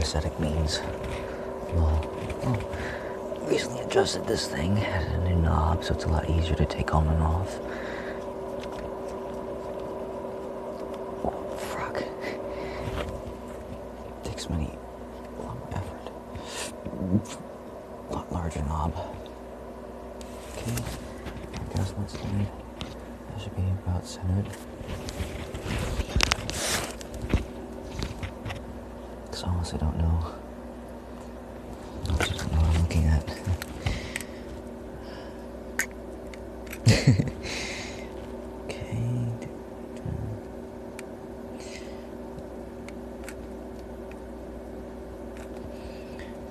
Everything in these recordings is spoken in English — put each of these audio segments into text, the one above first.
copacetic means. Well, recently adjusted this thing, had a new knob, so it's a lot easier to take on and off. Oh, fuck. Takes many long effort. Lot larger knob. Okay, I guess that's fine. That should be about centered. Because I honestly don't know. I just don't know what I'm looking at. Okay.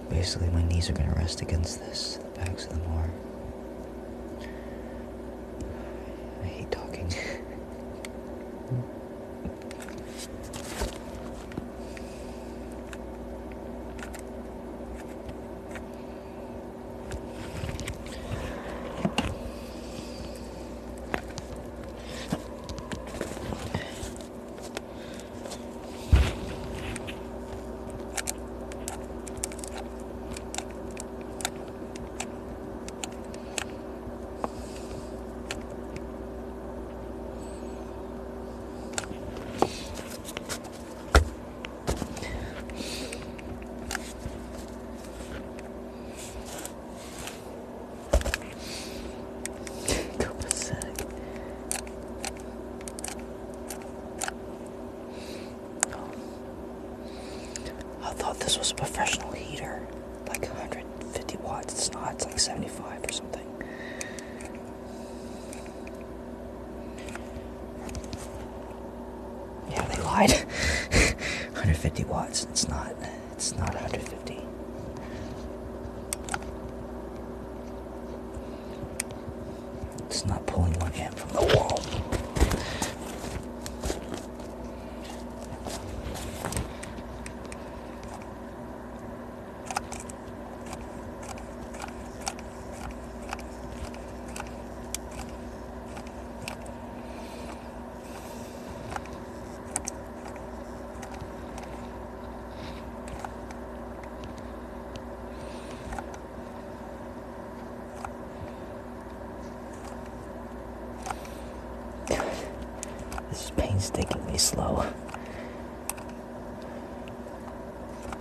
Basically, my knees are going to rest against this, the backs of them are. I hate talking. I thought this was a professional heater, like 150 watts. It's not, it's like 75 or something. Yeah, they lied. 150 watts, it's not 150. It's not pulling 1 amp from the wall. This is painstakingly slow.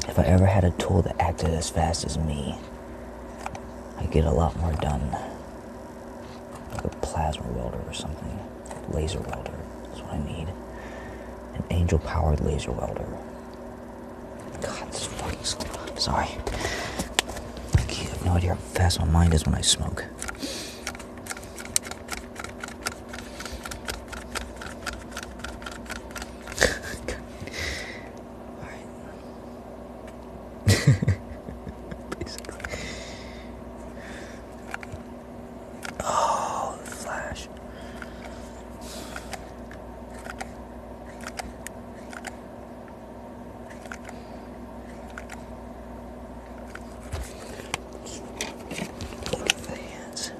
If I ever had a tool that acted as fast as me, I'd get a lot more done. Like a plasma welder or something. Laser welder. That's what I need. An angel-powered laser welder. God, this is fucking slow. Sorry. You have no idea how fast my mind is when I smoke. Basically. Oh, the flash. Look at the hands.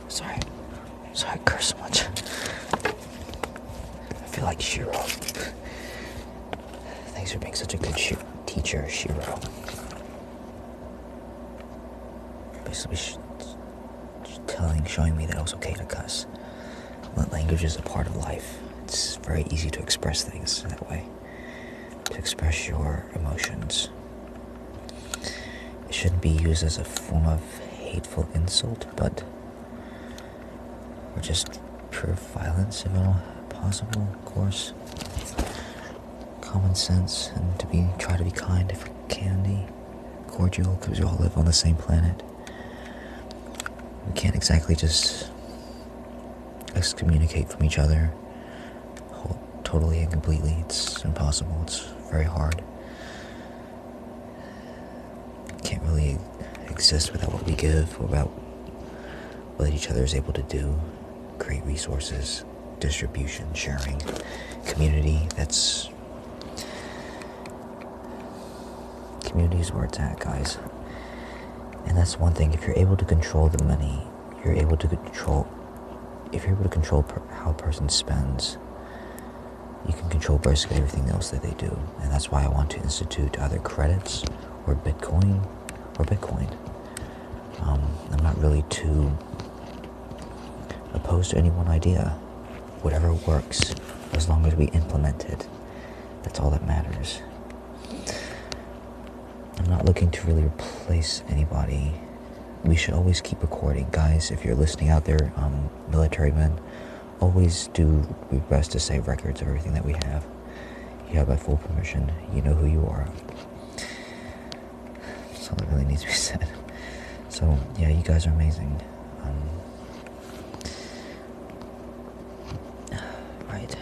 Sorry I curse so much. I feel like Shiro. Thanks for being such a good teacher, Shiro. Basically, showing me that it was okay to cuss. That language is a part of life. It's very easy to express things that way. To express your emotions. It shouldn't be used as a form of hateful insult, but or just pure violence if at all possible, of course. common sense and try to be kind if we can be cordial, because we all live on the same planet. We can't exactly just excommunicate from each other totally and completely. It's impossible. It's very hard. Can't really exist without what we give, or without what each other is able to do. Create resources, distribution, sharing, community. Community is where it's at, guys. And that's one thing. If you're able to control the money, if you're able to control how a person spends, you can control basically everything else that they do. And that's why I want to institute either credits or Bitcoin. I'm not really too opposed to any one idea. Whatever works, as long as we implement it, that's all that matters. I'm not looking to really replace anybody. We should always keep recording. Guys, if you're listening out there, military men, always do your best to save records of everything that we have. You have my full permission. You know who you are. That's all that really needs to be said. So, yeah, you guys are amazing. Right.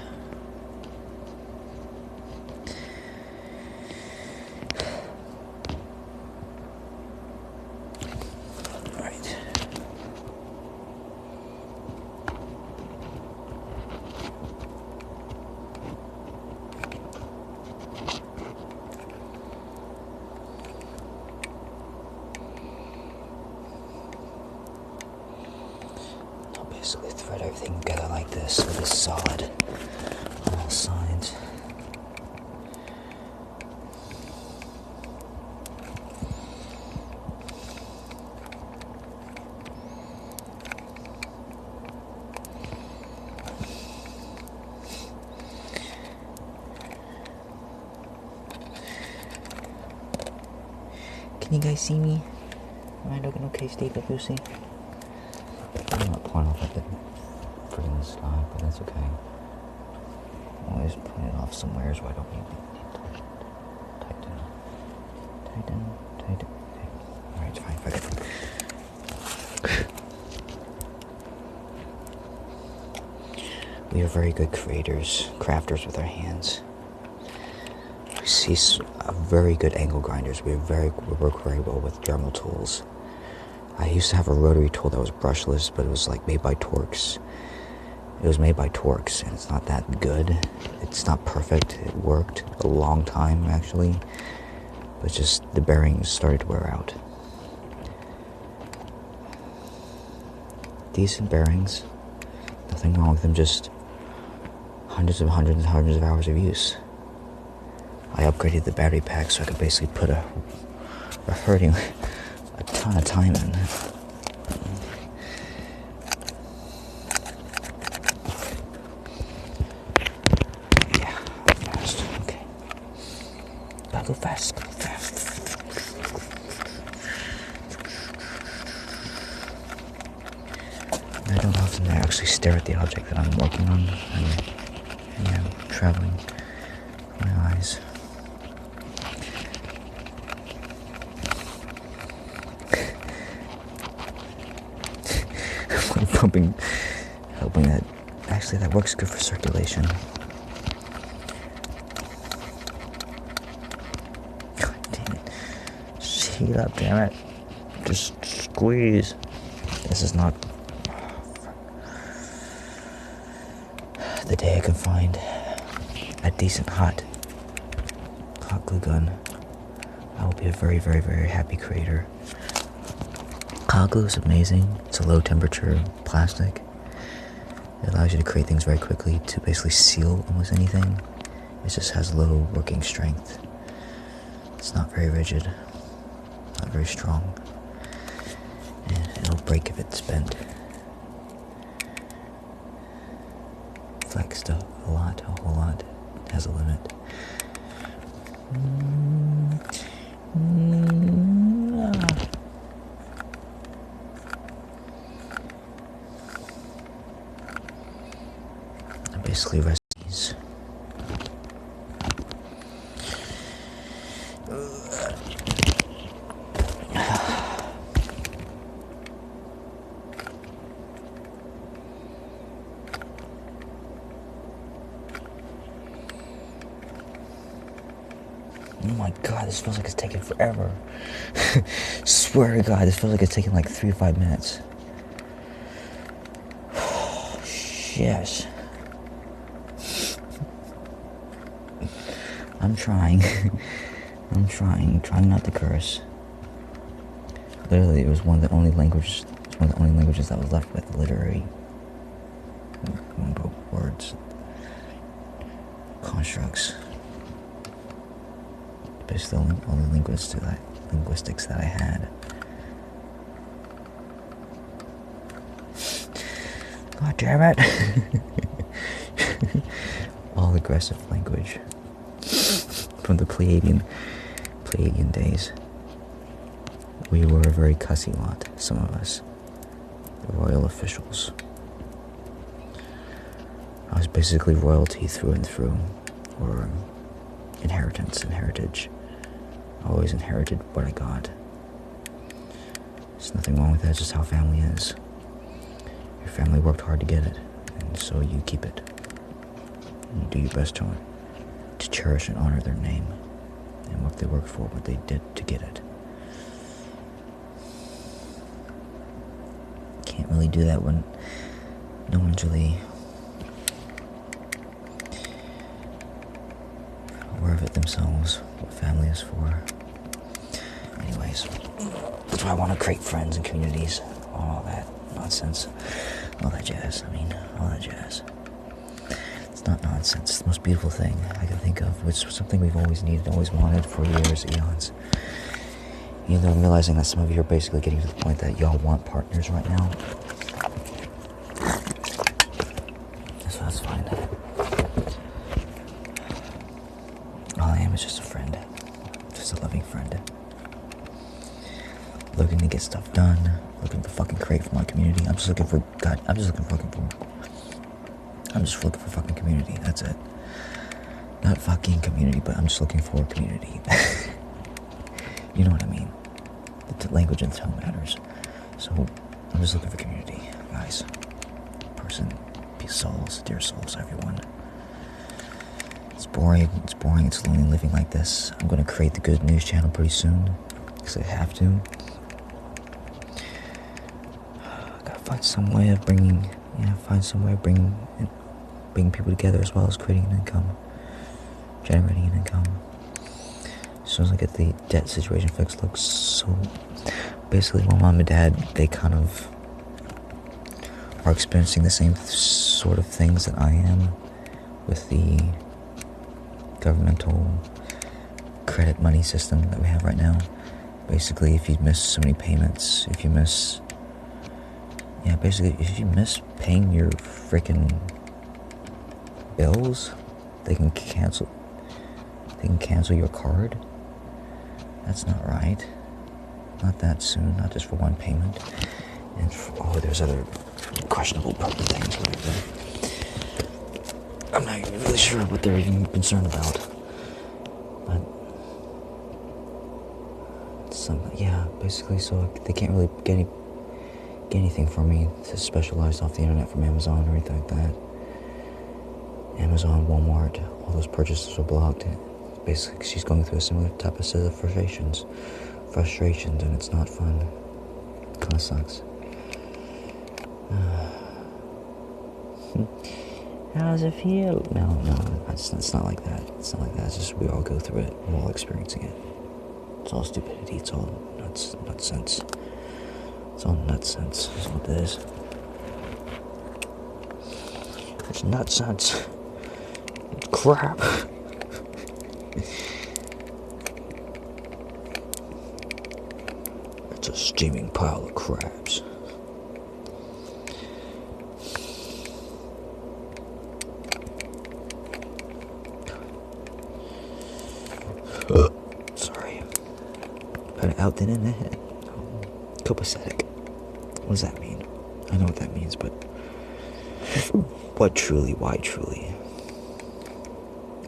Basically thread everything together like this, so it's solid on all sides. Can you guys see me? Am I looking okay, Steve, if you see? I'm not pointing off at the friggin' sky, but that's okay. I'm always pointing it off somewhere where I don't need to tighten. Okay. Alright, it's fine, fuck it. We are very good creators, crafters with our hands. We see very good angle grinders. We work very well with Dremel tools. I used to have a rotary tool that was brushless, but it was like made by Torx. It was made by Torx, and it's not that good. It's not perfect. It worked a long time, actually. But just the bearings started to wear out. Decent bearings. Nothing wrong with them, just hundreds of hours of use. I upgraded the battery pack so I could basically put a ton of time in. Yeah, fast. Okay. Gotta go fast. I don't often actually stare at the object that I'm working on. I'm traveling my eyes. Hoping that actually that works good for circulation. God damn it. Heat up, damn it. Just squeeze. This is not the day I can find a decent hot glue gun. I will be a very, very, very happy creator. Hot glue is amazing. It's a low temperature plastic. It allows you to create things very quickly to basically seal almost anything. It just has low working strength. It's not very rigid, not very strong, and it'll break if it's bent. Flexed a whole lot. It has a limit. Basically recipes. Oh my god, this feels like it's taking forever. Swear to god, this feels like it's taking like 3 to 5 minutes. Shit. I'm trying. I'm trying not to curse. Literally, it was one of the only languages that was left with literary words, constructs. Basically, the only linguistics that I had. God damn it! All aggressive language from the Pleiadian days. We were a very cussy lot, some of us, the royal officials. I was basically royalty through and through, or inheritance and heritage. I always inherited what I got. There's nothing wrong with that, it's just how family is. Your family worked hard to get it, and so you keep it. And you do your best to cherish and honor their name, and what they worked for, what they did to get it. Can't really do that when no one's really aware of it themselves, what family is for. Anyways, that's why I want to create friends and communities, all that nonsense, all that jazz. It's not nonsense. It's the most beautiful thing I can think of. It's something we've always needed, always wanted for years, eons. Even though I'm realizing that some of you are basically getting to the point that y'all want partners right now. So that's fine. All I am is just a friend. Just a loving friend. Looking to get stuff done. Looking to fucking create for my community. I'm just looking for fucking community. That's it. Not fucking community, but I'm just looking for a community. You know what I mean? The language and the tone matters. So, I'm just looking for community, guys. Person, peace, souls, dear souls, everyone. It's boring, it's lonely living like this. I'm going to create the good news channel pretty soon, because I have to. I gotta find some way of bringing people together, as well as creating an income, generating an income. As soon as I get the debt situation fixed, looks so... Basically, my mom and dad, they kind of are experiencing the same sort of things that I am with the governmental credit money system that we have right now. Basically, if you miss so many payments, if you miss paying your freaking bills, they can cancel your card. That's not right. Not that soon, not just for one payment. And there's other questionable things like that. I'm not even really sure what they're even concerned about. But basically, so they can't really get anything from me that's specialized off the internet from Amazon or anything like that. Amazon, Walmart, all those purchases are blocked. Basically, she's going through a similar type of set of frustrations, and it's not fun. It kind of sucks. How does it feel? No, it's not like that. It's not like that. It's just we all go through it. We're all experiencing it. It's all stupidity. It's all nonsense. It's all nonsense. Is what it is. It's nonsense. Crap. It's a steaming pile of crabs. Sorry. Better out than in the head. Copacetic. What does that mean? I know what that means, but why truly?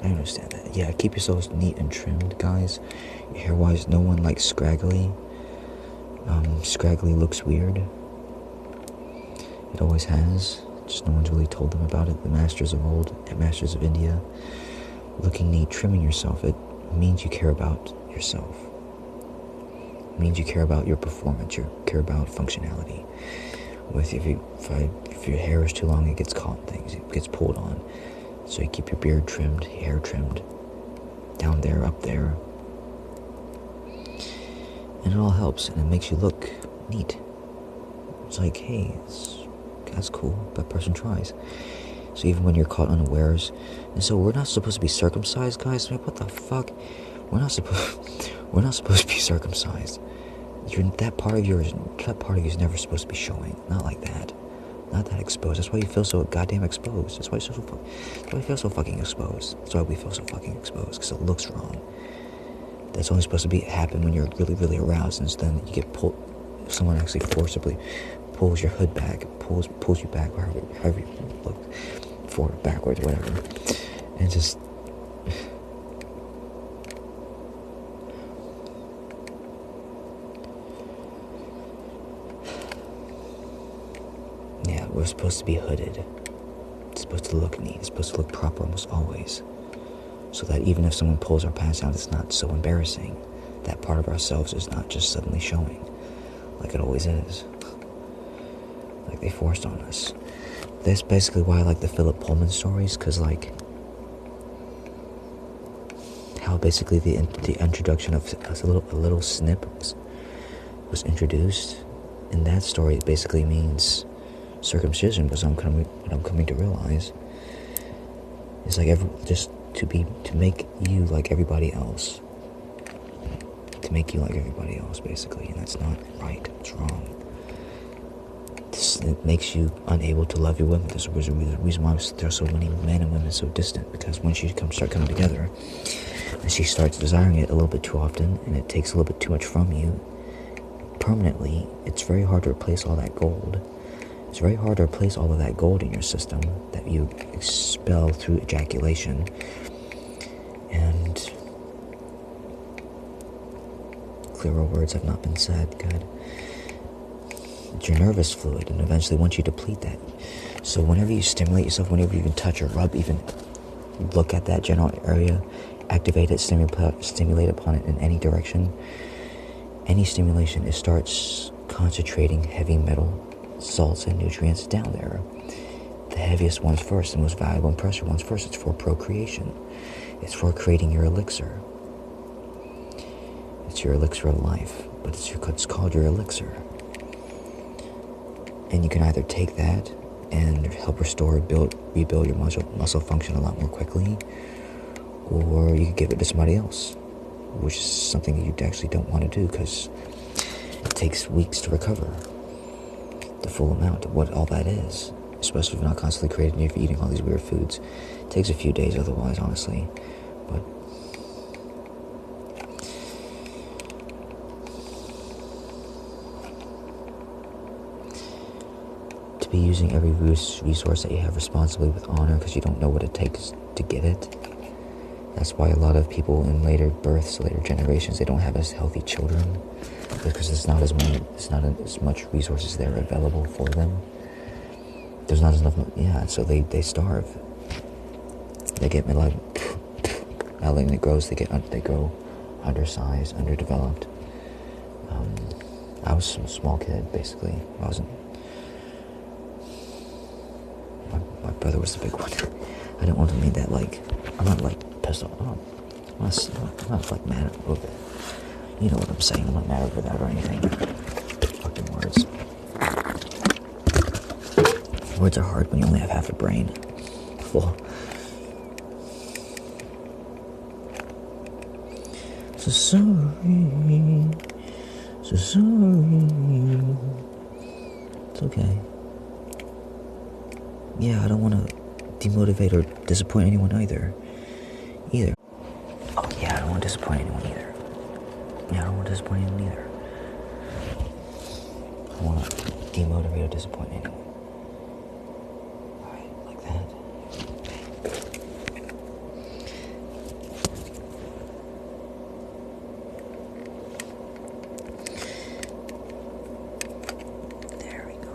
I understand that. Yeah, keep yourselves neat and trimmed, guys. Your hair-wise, no one likes scraggly. Scraggly looks weird. It always has. Just no one's really told them about it. The masters of old, the masters of India. Looking neat, trimming yourself. It It means you care about yourself. It means you care about your performance, you care about functionality. If your hair is too long, it gets caught in things, it gets pulled on. So you keep your beard trimmed, your hair trimmed, down there, up there. And it all helps, and it makes you look neat. It's like, hey, that's cool, that person tries. So even when you're caught unawares, and so we're not supposed to be circumcised, guys. Like, what the fuck? We're not supposed to be circumcised. That part of you is never supposed to be showing. Not like that. Not that exposed. That's why you feel so goddamn exposed. That's why you feel so fucking exposed. That's why we feel so fucking exposed, because it looks wrong. That's only supposed to happen when you're really, really aroused, and then you get pulled. If someone actually forcibly pulls your hood back, pulls you back, however you look, forward, backwards, whatever, and just. Yeah, we're supposed to be hooded. It's supposed to look neat. It's supposed to look proper almost always. So that even if someone pulls our pants down, it's not so embarrassing. That part of ourselves is not just suddenly showing, like it always is. Like they forced on us. That's basically why I like the Philip Pullman stories, because like how basically the introduction of a little snip was introduced. In that story, it basically means circumcision, but what I'm coming to realize is like just to make you like everybody else. To make you like everybody else, basically, and that's not right. It's wrong. It makes you unable to love your women. There's a reason why there are so many men and women so distant, because once you start coming together, and she starts desiring it a little bit too often, and it takes a little bit too much from you, permanently, it's very hard to replace all that gold. It's very hard to replace all of that gold in your system that you expel through ejaculation. And clearer words have not been said. Good. It's your nervous fluid, and eventually once you deplete that. So whenever you stimulate yourself, whenever you even touch or rub, even look at that general area, activate it, stimulate upon it in any direction, any stimulation, it starts concentrating heavy metal salts and nutrients down there. The heaviest ones first, the most valuable and precious ones first. It's for procreation. It's for creating your elixir. It's your elixir of life, but it's called your elixir. And you can either take that and help restore, rebuild your muscle function a lot more quickly, or you could give it to somebody else, which is something that you actually don't want to do, because it takes weeks to recover the full amount of what all that is, especially if you're not constantly creating, if you're eating all these weird foods. It takes a few days otherwise, honestly, but to be using every resource that you have responsibly with honor, because you don't know what it takes to get it. That's why a lot of people in later births, later generations, they don't have as healthy children, because it's not as much resources there available for them. There's not enough, so they starve. They get like, as it grows, they grow undersized, underdeveloped. I was a small kid, basically. I wasn't. My brother was the big one. I didn't want to mean that like, I'm not like pissed off. I'm not like mad over it. You know what I'm saying. I'm not mad over that or anything. Fucking words. Words are hard when you only have half a brain full. So sorry. It's okay. Yeah, I don't want to demotivate or disappoint anyone either. Oh yeah, I don't want to disappoint anyone either. I don't want to demotivate or disappoint anyone. Alright, like that. There we go.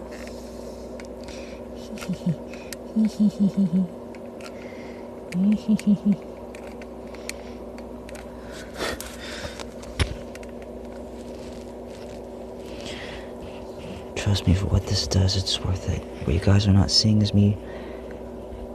trust me, for what this does, it's worth it. What you guys are not seeing is me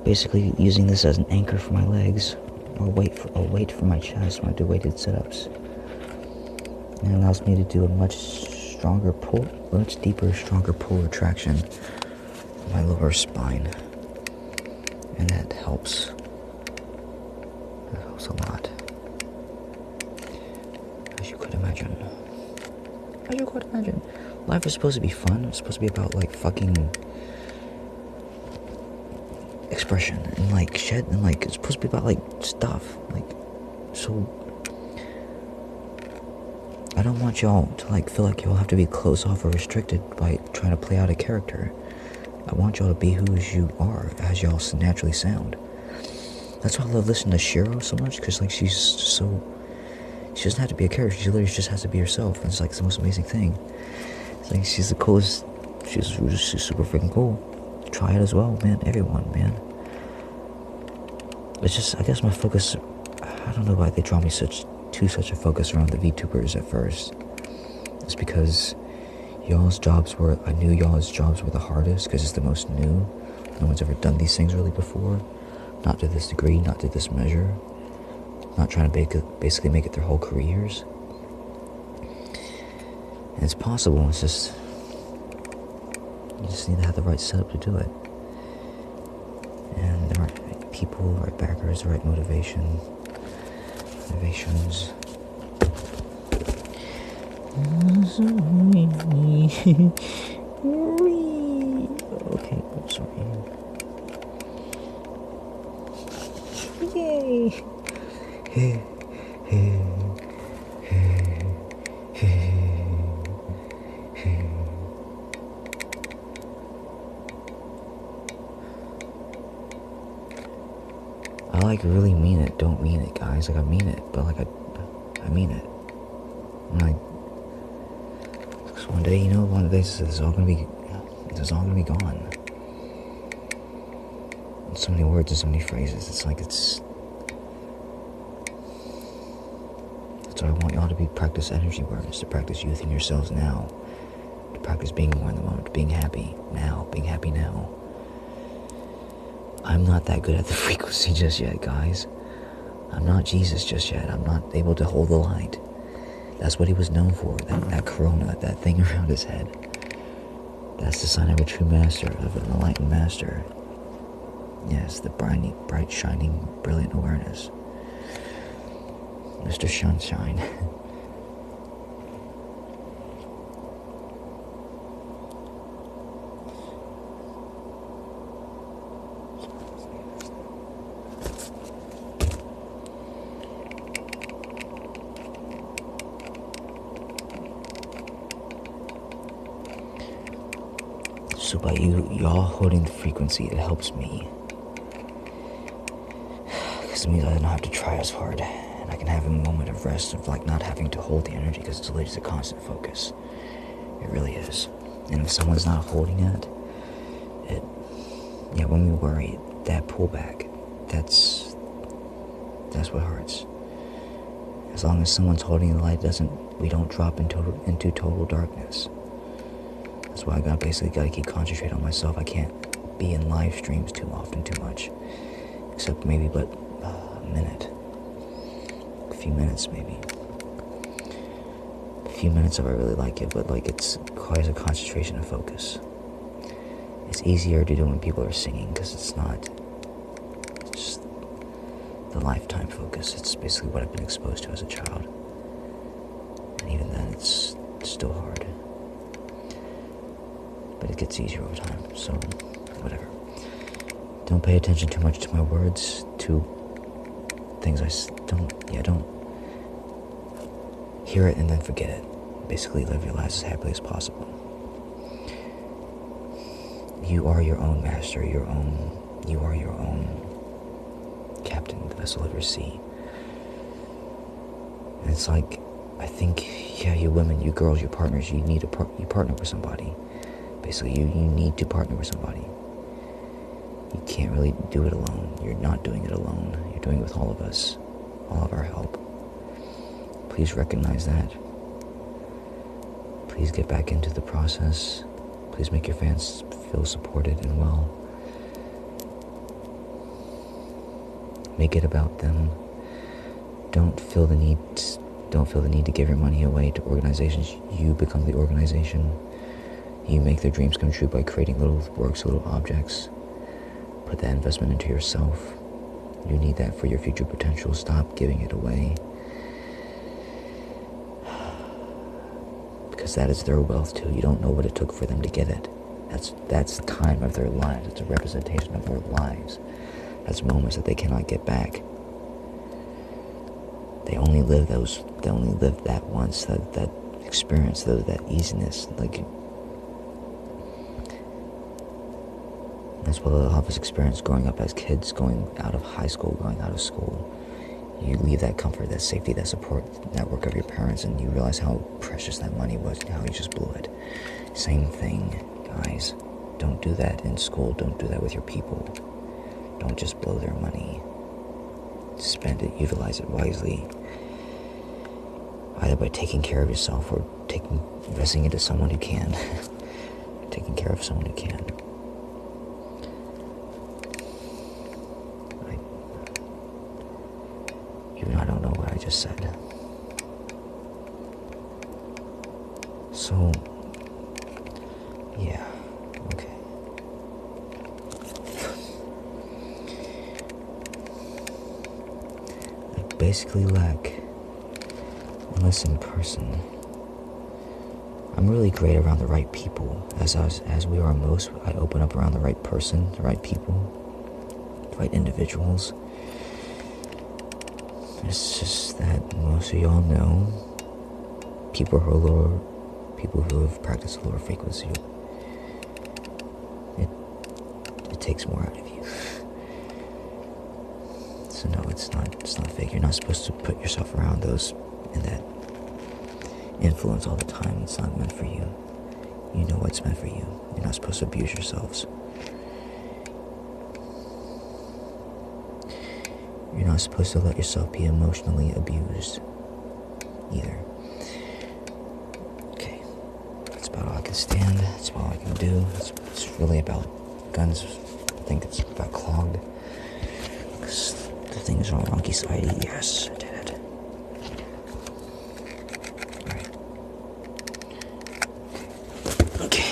basically using this as an anchor for my legs, or a weight for my chest when I do weighted sit-ups. And it allows me to do a much stronger pull, much deeper, stronger pull retraction of my lower spine. And that helps. That helps a lot. As you could imagine. Life is supposed to be fun. It's supposed to be about, like, fucking expression and, like, shit. And, like, it's supposed to be about, like, stuff. Like, so I don't want y'all to, like, feel like y'all have to be closed off or restricted by trying to play out a character. I want y'all to be who you are, as y'all naturally sound. That's why I love listening to Shiro so much, because, like, she doesn't have to be a character. She literally just has to be herself. And it's, like, the most amazing thing. It's like, she's the coolest. She's super freaking cool. Try it as well, man. Everyone, man. It's just, I guess my focus, I don't know why they draw me such a focus around the VTubers at first. It's because I knew y'all's jobs were the hardest, because it's the most new. No one's ever done these things really before. Not to this degree, not to this measure. Not trying to basically make it their whole careers. And it's possible, it's just, you just need to have the right setup to do it. And the right people, the right backers, the right motivations. Okay, I'm sorry. Yay! I, like, really mean it, don't mean it, guys. Like, I mean it, but, like, I mean it. I'm like, because one day, one day this is all gonna be gone. And so many words and so many phrases. It's like, that's why I want y'all to practice energy awareness, to practice youth in yourselves now, to practice being more in the moment, being happy now. I'm not that good at the frequency just yet, guys. I'm not Jesus just yet. I'm not able to hold the light. That's what he was known for, that corona, that thing around his head. That's the sign of a true master, of an enlightened master. Yes, the bright, shining, brilliant awareness. Mr. Sunshine. So by y'all holding the frequency, it helps me. Because it means I don't have to try as hard. And I can have a moment of rest, of, like, not having to hold the energy, because it's literally a constant focus. It really is. And if someone's not holding it, when we worry, that pullback, that's what hurts. As long as someone's holding the light, we don't drop into total darkness. That's why I basically gotta keep concentrating on myself. I can't be in live streams too often, too much. Except maybe but a minute. A few minutes, maybe. A few minutes if I really like it, but, like, it requires a concentration and focus. It's easier to do when people are singing, because it's just the lifetime focus. It's basically what I've been exposed to as a child. And even then, it's still hard. But it gets easier over time, so whatever. Don't pay attention too much to my words, to things don't hear it and then forget it. Basically, live your lives as happily as possible. You are your own master, you are your own captain, the vessel of your sea. And it's like, I think, you women, you girls, you partners, you partner with somebody. Basically, you need to partner with somebody. You can't really do it alone. You're not doing it alone. You're doing it with all of us, all of our help. Please recognize that. Please get back into the process. Please make your fans feel supported and well. Make it about them. Don't feel the need to give your money away to organizations. You become the organization. You make their dreams come true by creating little works, little objects. Put that investment into yourself. You need that for your future potential. Stop giving it away. Because that is their wealth too. You don't know what it took for them to get it. That's the time of their lives. It's a representation of their lives. That's moments that they cannot get back. They only live that once, that experience, that easiness. Like, that's what a lot of us experience growing up as kids, going out of high school, going out of school. You leave that comfort, that safety, that support network of your parents, and you realize how precious that money was and how you just blew it. Same thing, guys. Don't do that in school. Don't do that with your people. Don't just blow their money. Spend it, utilize it wisely. Either by taking care of yourself or investing into someone who can. Taking care of someone who can. I don't know what I just said. So, yeah, okay. I basically lack a missing person. I'm really great around the right people. As we are most, I open up around the right person, the right people, the right individuals. It's just that most of y'all know people who have practiced a lower frequency. It takes more out of you. So no, it's not fake. You're not supposed to put yourself around those in that influence all the time. It's not meant for you. You know what's meant for you. You're not supposed to abuse yourselves. You're not supposed to let yourself be emotionally abused either. Okay, that's about all I can stand. That's all I can do. It's really about guns. I think it's about clogged. Because the things are on wonky side. Yes, I did it. Alright. Okay.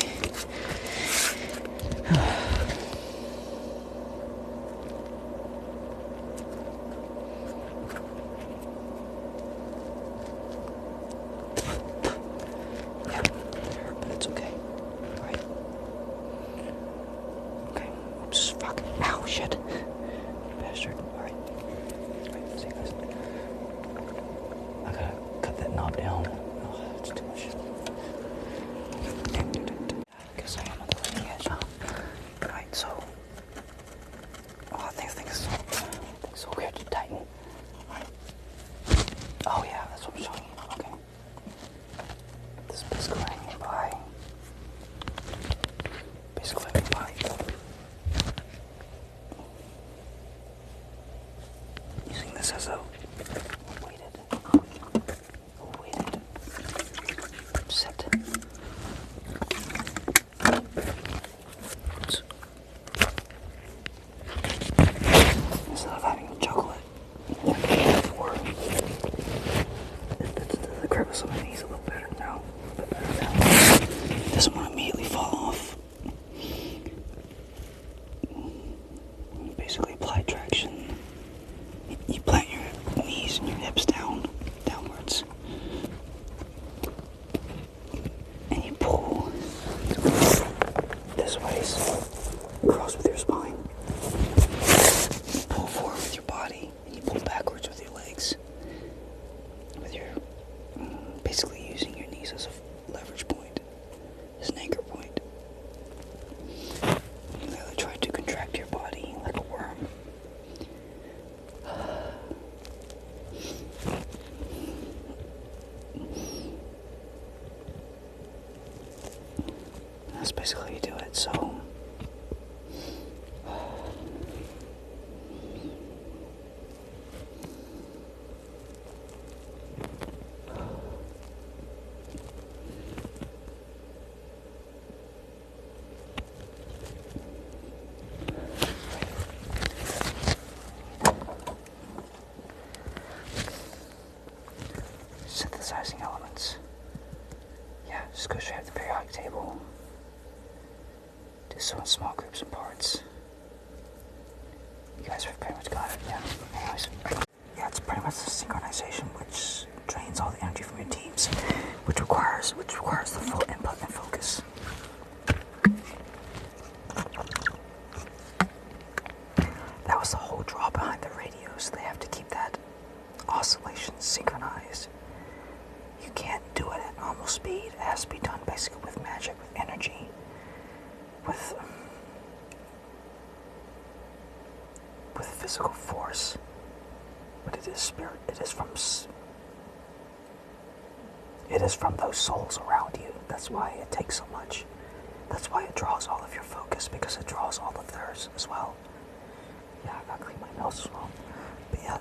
As a weighted set. Instead of having chocolate before, the crevice of my knees a little better now. A little bit better now. It doesn't want to immediately fall off. Basically apply traction. You plant your knees and your hips downwards. And you pull this way, cross with your spine. You pull forward with your body, and you pull backwards with your legs. With your, basically using your knees as a leverage point, as an anchor point. You literally try to contract your body like a worm. That's basically how you do it, so... synthesizing elements. Yeah, just go straight at the periodic table. Do so in small groups and parts. You guys have pretty much got it, yeah. Anyways, yeah, it's pretty much the synchronization which drains all the energy from your teams, which requires the full input and focus. That was the whole draw behind the radios. They have to keep that oscillation synchronized. You can't do it at normal speed. It has to be done basically with magic, with energy, with physical force. But it is spirit. It is from those souls around you. That's why it takes so much. That's why it draws all of your focus, because it draws all of theirs as well. Yeah, I gotta clean my nose as well. But yeah,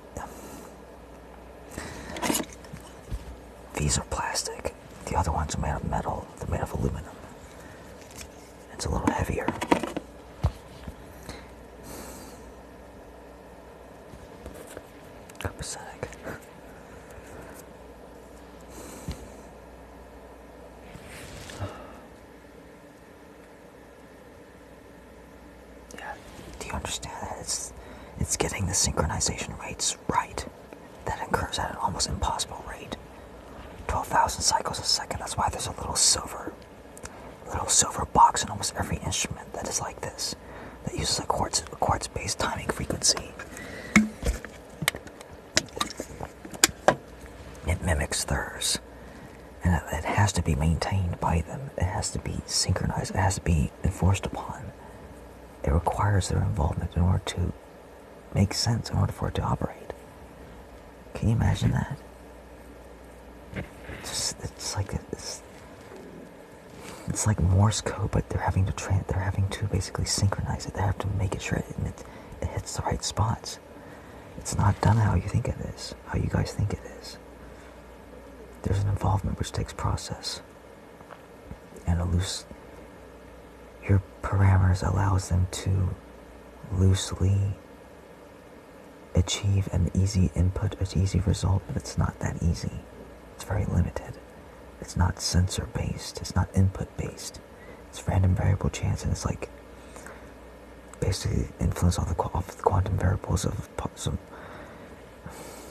these are plastic. The other ones are made of metal. They're made of aluminum. It's a little heavier. Pathetic. Yeah, do you understand that? It's getting the synchronization rates right. That occurs at an almost impossible rate. 12,000 cycles a second. That's why there's a little silver box in almost every instrument that is like this. That uses a quartz-based timing frequency. It mimics theirs. And it has to be maintained by them. It has to be synchronized. It has to be enforced upon. It requires their involvement in order to make sense, in order for it to operate. Can you imagine that? It's like Morse code, but they're having to basically synchronize it. They have to make it sure it hits the right spots. It's not done how you think it is, how you guys think it is. There's an involvement which takes process, and your parameters allows them to loosely achieve an easy input, an easy result, but it's not that easy. It's very limited. It's not sensor-based. It's not input-based. It's random variable chance, and it's like basically influence off the quantum variables of some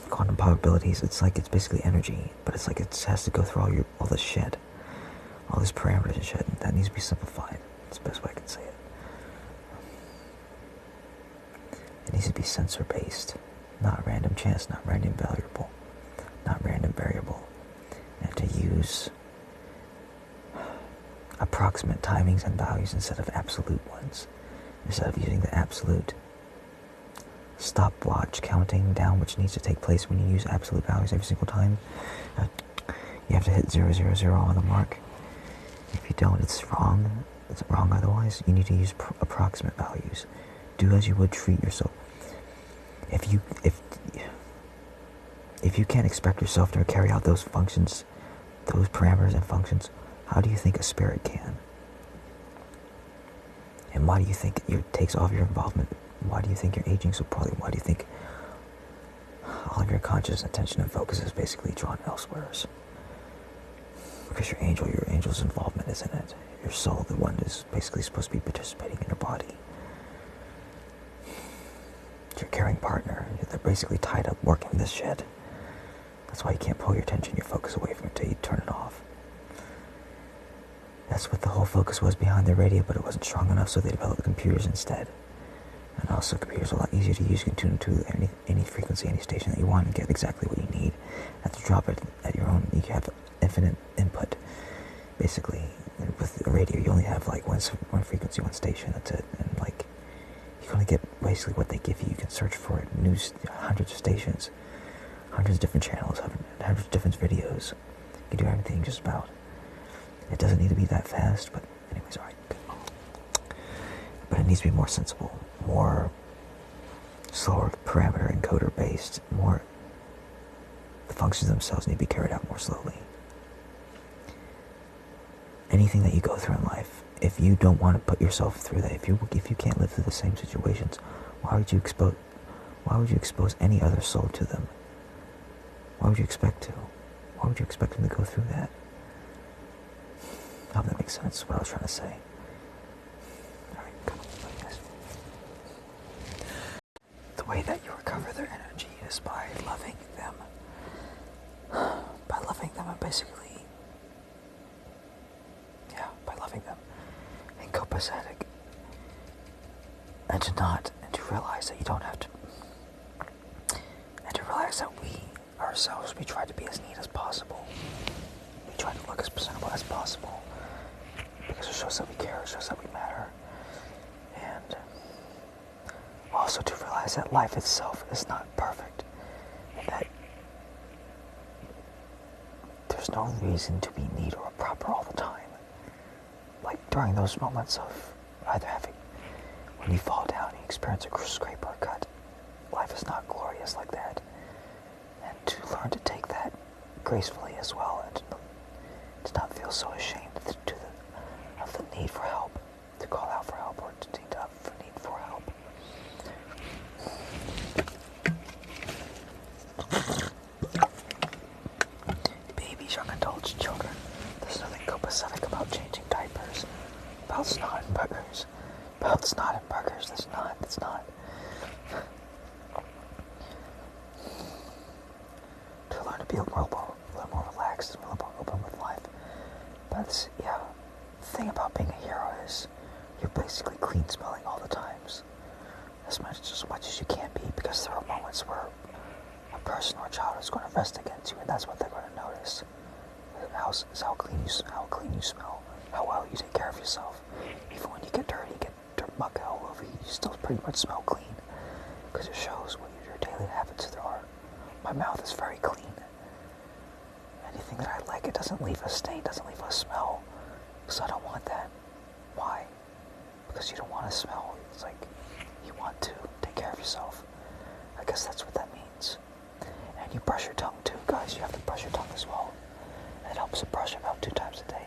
quantum probabilities. It's basically energy, but it's like it has to go through all this shit, all these parameters and shit. And that needs to be simplified. That's the best way I can say it. It needs to be sensor-based, not random chance, not random variable, and to use approximate timings and values instead of absolute ones. Instead of using the absolute stopwatch counting down, which needs to take place when you use absolute values every single time, you have to hit 000 on the mark. If you don't, it's wrong. It's wrong otherwise. You need to use approximate values. Do as you would treat yourself. If you can't expect yourself to carry out those functions, those parameters and functions, how do you think a spirit can? And why do you think it takes all of your involvement? Why do you think you're aging so poorly? Why do you think all of your conscious attention and focus is basically drawn elsewhere? Because your angel's involvement is in it. Your soul, the one is basically supposed to be participating in your body. Your caring partner, they're basically tied up working this shit. That's why you can't pull your attention, your focus away from it until you turn it off. That's what the whole focus was behind the radio, but it wasn't strong enough, so they developed computers instead. And also, computers are a lot easier to use. You can tune to any frequency, any station that you want, and get exactly what you need. You have to drop it at your own. You have infinite input. Basically, with a radio, you only have like one frequency, one station. That's it. And like, you can only get basically what they give you. You can search for it. Hundreds of stations, hundreds of different channels, hundreds of different videos. You can do everything just about. It doesn't need to be that fast, but anyways, alright. But it needs to be more sensible, more slower parameter encoder based, more. The functions themselves need to be carried out more slowly. Anything that you go through in life, if you don't want to put yourself through that, if you can't live through the same situations, why would you expose any other soul to them? Why would you expect to? Why would you expect him to go through that? I hope that makes sense, what I was trying to say. Alright, come on, like this. The way that you recover their energy is by loving them. By loving them and basically, by loving them. And copacetic. And to realize that you don't have to, and to realize that we try to be as neat as possible. We try to look as presentable as possible. Because it shows that we care, it shows that we matter. And also to realize that life itself is not perfect. And that there's no reason to be neat or proper all the time. Like during those moments of either when you fall down and you experience a scrape or a cut, life is not glorious like that. And to learn to take that gracefully as well, and to not feel so ashamed of the need for help, to call out for help, or to need for help. Babies, young adults, children, there's nothing copacetic about changing diapers, about snot and burgers. It's not. To learn to be a little more relaxed and a little more open with life. But the thing about being a hero is you're basically clean smelling all the times. As much as you can be, because there are moments where a person or a child is going to rest against you, and that's what they're going to notice. How clean you smell, how well you take care of yourself. Even when you get dirty, get dirt muck all over you, you still pretty much smell clean. Because it shows what your daily habits there are. My mouth is very clean. Anything that I like, it doesn't leave a stain, doesn't leave a smell. Because I don't want that. Why? Because you don't want to smell. It's like you want to take care of yourself. I guess that's what that means. And you brush your tongue too, guys. You have to brush your tongue as well. It helps to brush about 2 times a day.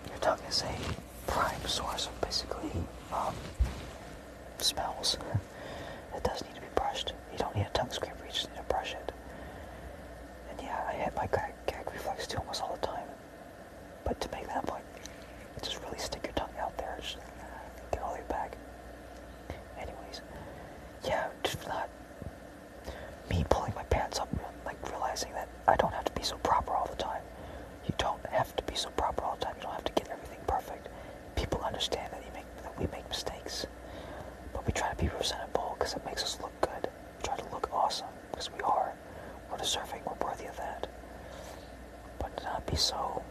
Your tongue is a prime source of basically smells. It does need to be brushed. You don't need a tongue scraper, you just need to brush it. And I hit my gag reflex too almost all the time. But to make that point, just really stick your tongue out there, just get all the way back. Anyways, just not me pulling my pants up, like realizing that I don't have to be so proper all the time. You don't have to be so proper all the time. You don't have to get everything perfect. People understand that we make mistakes, but we try to be presentable because it makes us look good. We try to look awesome because we're deserving, we're worthy of that. But to not be so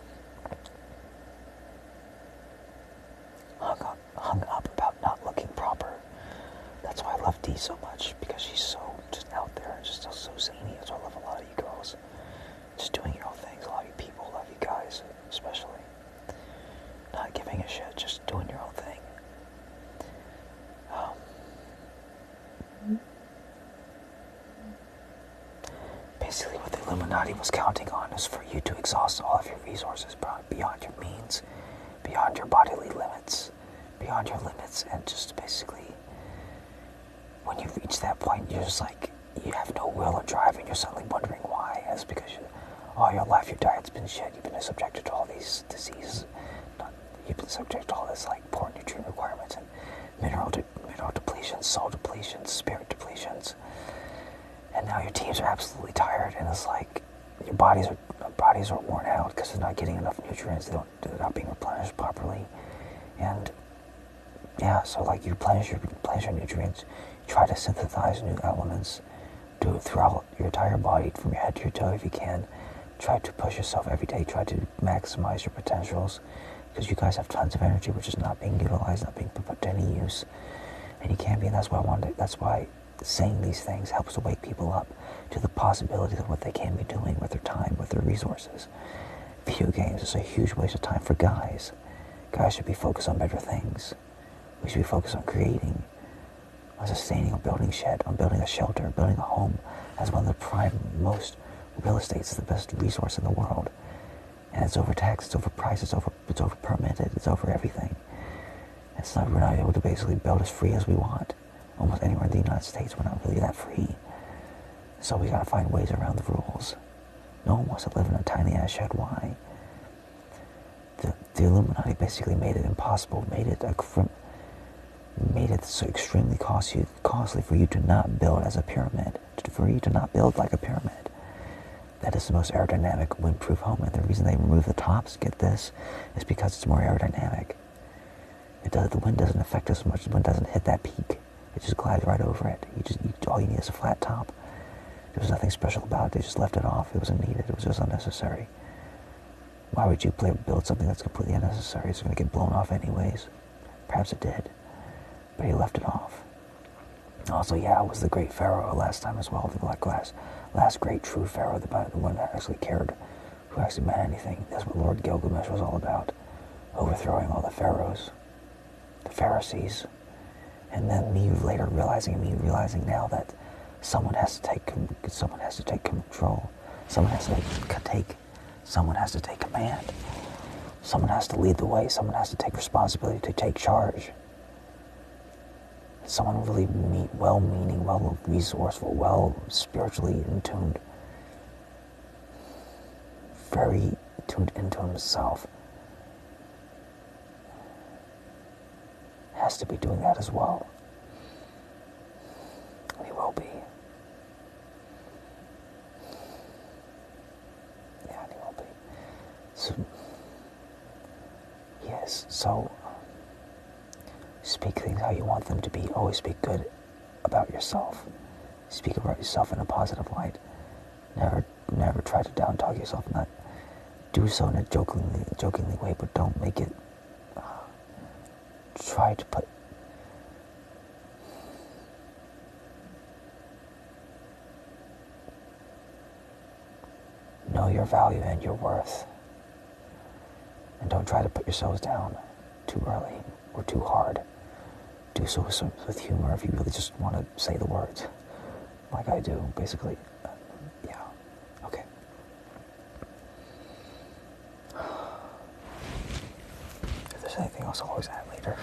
hung up about not looking proper. That's why I love Dee so much, because she's so just out there and just so zany. That's why I love a lot of you girls. Just doing your own things. A lot of you people, a lot of you guys especially. Not giving a shit, just doing your own thing. Basically what the Illuminati was counting on is for you to exhaust all of your resources beyond your means, beyond your bodily limits, beyond your limits, and just basically when you reach that point, you're just like, you have no will or drive, and you're suddenly wondering why. It's because all your life your diet's been shit. You've been subjected to all these diseases. You've been subjected to all this like poor nutrient requirements and mineral depletions, salt depletions, spirit depletions, and now your teams are absolutely tired, and it's like your bodies are worn out because they're not getting enough nutrients. They're not being replenished properly, and so like you replenish your nutrients. You try to synthesize new elements. Do it throughout your entire body, from your head to your toe if you can. Try to push yourself every day. Try to maximize your potentials, because you guys have tons of energy which is not being utilized, not being put to any use. And you can be, and that's why saying these things helps to wake people up to the possibilities of what they can be doing with their time, with their resources. Video games is a huge waste of time for guys. Guys should be focused on better things. We should be focused on creating, on sustaining, on building on building a shelter, building a home as one of the prime, most real estate is the best resource in the world. And it's overtaxed, it's overpriced, it's over permitted, it's over everything. We're not able to basically build as free as we want. Almost anywhere in the United States, we're not really that free. So we gotta find ways around the rules. No one wants to live in a tiny ass shed. Why? The Illuminati basically made it impossible, made it so extremely costly for you to not build as a pyramid, for you to not build like a pyramid. That is the most aerodynamic, windproof home, and the reason they remove the tops, get this, is because it's more aerodynamic. The wind doesn't affect us much. The wind doesn't hit that peak. It just glides right over it. All you need is a flat top. There was nothing special about it. They just left it off. It wasn't needed. It was just unnecessary. Why would you build something that's completely unnecessary? It's going to get blown off anyways. Perhaps it did, but he left it off. Also, it was the great pharaoh last time as well. The last great true pharaoh, the one that actually cared, who actually meant anything. That's what Lord Gilgamesh was all about, overthrowing all the pharaohs, the Pharisees, and then me realizing now that someone has to take control. Someone has to take command. Someone has to lead the way. Someone has to take responsibility, to take charge. Someone really well-meaning, well-resourceful, well-spiritually in tuned, very tuned into himself, has to be doing that as well. And he will be. Yeah, and he will be. So, yes, so speak things how you want them to be. Always speak good about yourself. Speak about yourself in a positive light. Never try to down-talk yourself. Not do so in a jokingly way, but don't make it. Try to put. Know your value and your worth. And don't try to put yourselves down too early or too hard. Do so with humor if you really just want to say the words, like I do, basically. Yeah, okay. If there's anything else, I'll always add later.